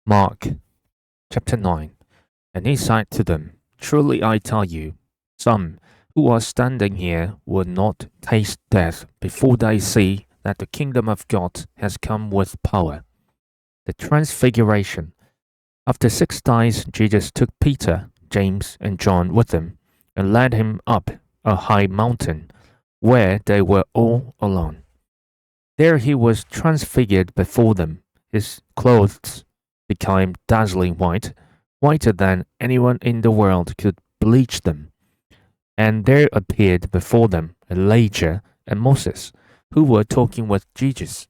Mark chapter 9. And he said to them, Truly I tell you, some who are standing here will not taste death before they see that the kingdom of God has come with power. The Transfiguration. After 6 days, Jesus took Peter, James, and John with him and led him up a high mountain where they were all alone. There he was transfigured before them. His clothes became dazzling white, whiter than anyone in the world could bleach them. And there appeared before them Elijah and Moses, who were talking with Jesus.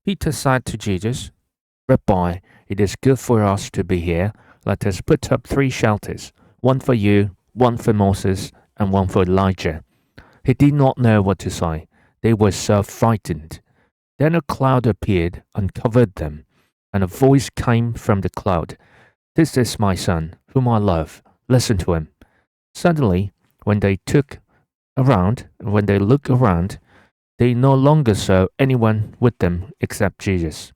Peter said to Jesus, Rabbi, it is good for us to be here. Let us put up 3 shelters, one for you, one for Moses, and one for Elijah. He did not know what to say. They were so frightened. Then a cloud appeared and covered them, and a voice came from the cloud. This is my son, whom I love. Listen to him. Suddenly, when they looked around, they no longer saw anyone with them except Jesus.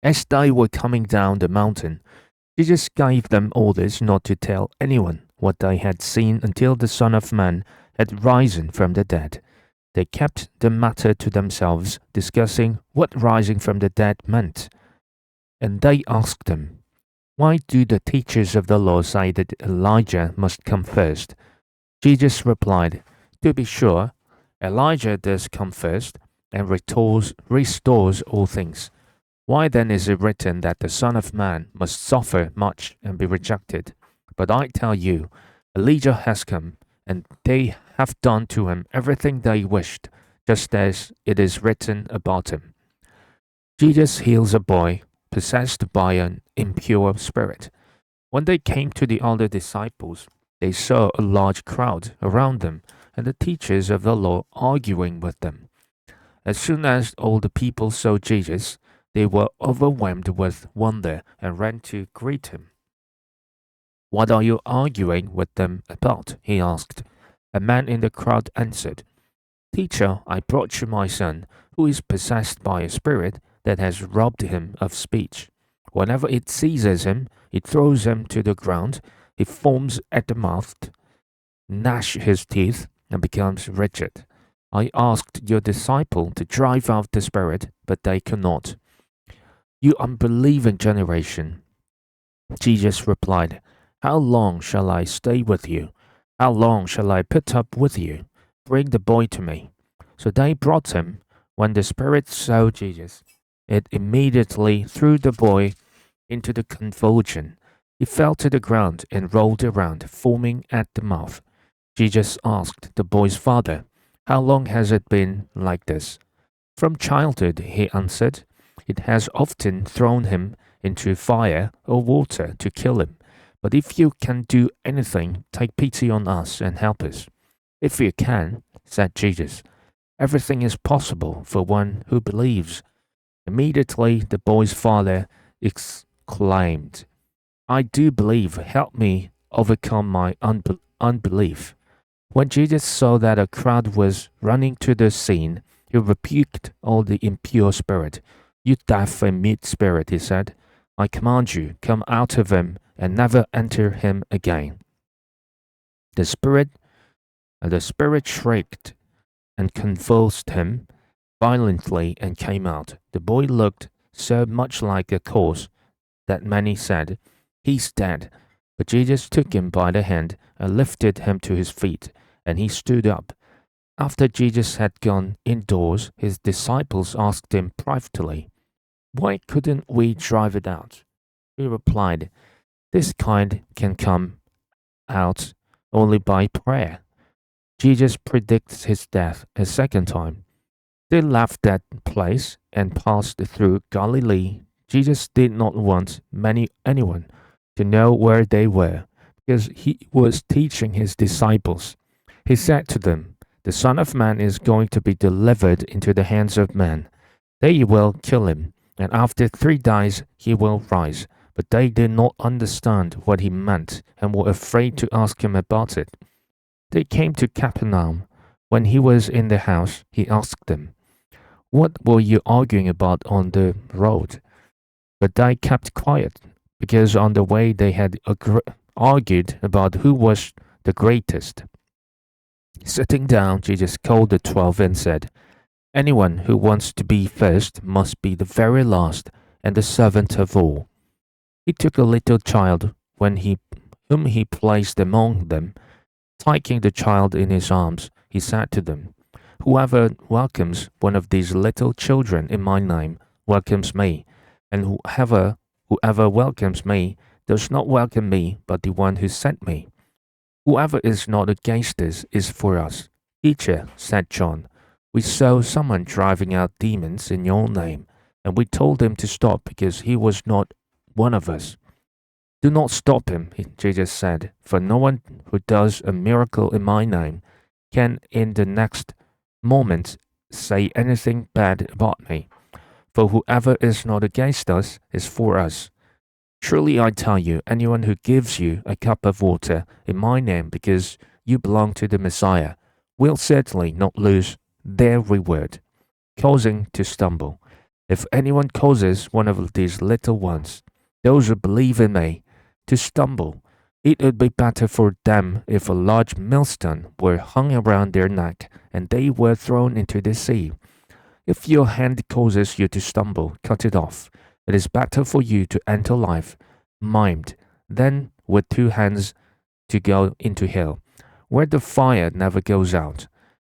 As they were coming down the mountain, Jesus gave them orders not to tell anyone what they had seen until the Son of Man had risen from the dead. They kept the matter to themselves, discussing what rising from the dead meant. And they asked him, Why do the teachers of the law say that Elijah must come first? Jesus replied, To be sure, Elijah does come first and restores all things. Why then is it written that the Son of Man must suffer much and be rejected? But I tell you, Elijah has come, and they have done to him everything they wished, just as it is written about him. Jesus heals a boy possessed by an impure spirit. When they came to the other disciples, they saw a large crowd around them and the teachers of the law arguing with them. As soon as all the people saw Jesus, they were overwhelmed with wonder and ran to greet him. What are you arguing with them about? He asked. A man in the crowd answered, Teacher, I brought you my son, who is possessed by a spirit that has robbed him of speech. Whenever it seizes him, it throws him to the ground. He foams at the mouth, gnashes his teeth, and becomes wretched. I asked your disciple to drive out the spirit, but they could not. You unbelieving generation, Jesus replied, How long shall I stay with you? How long shall I put up with you? Bring the boy to me. So they brought him. When the spirit saw Jesus, it immediately threw the boy into the convulsion. He fell to the ground and rolled around, foaming at the mouth. Jesus asked the boy's father, How long has it been like this? From childhood, he answered. It has often thrown him into fire or water to kill him. But if you can do anything, take pity on us and help us. If you can, said Jesus, everything is possible for one who believes. Immediately the boy's father exclaimed, I do believe, help me overcome my unbelief. When Jesus saw that a crowd was running to the scene, he rebuked all the impure spirit. You deaf and mute spirit, he said, I command you, come out of him and never enter him again. The spirit shrieked and convulsed him violently and came out. The boy looked so much like a corpse that many said, He's dead. But Jesus took him by the hand and lifted him to his feet, and he stood up. After Jesus had gone indoors, his disciples asked him privately, Why couldn't we drive it out? He replied, This kind can come out only by prayer. Jesus predicts his death a second time. They left that place and passed through Galilee. Jesus did not want anyone to know where they were, because he was teaching his disciples. He said to them, The Son of Man is going to be delivered into the hands of men. They will kill him, and after 3 days he will rise. But they did not understand what he meant and were afraid to ask him about it. They came to Capernaum. When he was in the house, he asked them, What were you arguing about on the road? But they kept quiet, because on the way they had argued about who was the greatest. Sitting down, Jesus called the 12 and said, "Anyone who wants to be first must be the very last and the servant of all." He took a little child whom he placed among them. Taking the child in his arms, he said to them, "Whoever welcomes one of these little children in my name welcomes me, and whoever welcomes me does not welcome me, but the one who sent me. Whoever is not against us is for us." "Teacher," said John, "we saw someone driving out demons in your name, and we told him to stop because he was not one of us." "Do not stop him," Jesus said, "for no one who does a miracle in my name can in the next moment say anything bad about me. For whoever is not against us is for us. Truly I tell you, anyone who gives you a cup of water in my name because you belong to the Messiah will certainly not lose their reward." Causing to stumble. "If anyone causes one of these little ones, those who believe in me, to stumble, it would be better for them if a large millstone were hung around their neck and they were thrown into the sea. If your hand causes you to stumble, cut it off. It is better for you to enter life maimed than with 2 hands to go into hell, where the fire never goes out.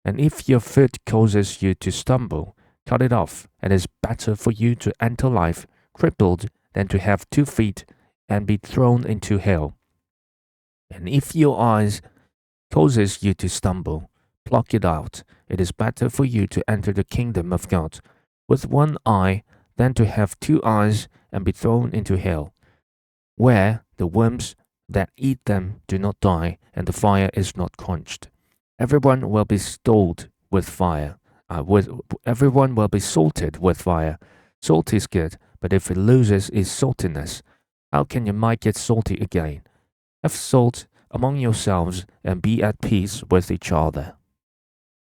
And if your foot causes you to stumble, cut it off. It is better for you to enter life crippled than to have 2 feet and be thrown into hell. And if your eyes causes you to stumble, pluck it out. It is better for you to enter the kingdom of God with 1 eye than to have 2 eyes and be thrown into hell, where the worms that eat them do not die and the fire is not quenched. Everyone will be salted with fire. Everyone will be salted with fire. Salt is good, but if it loses its saltiness, how can you make it salty again? Have salt among yourselves and be at peace with each other.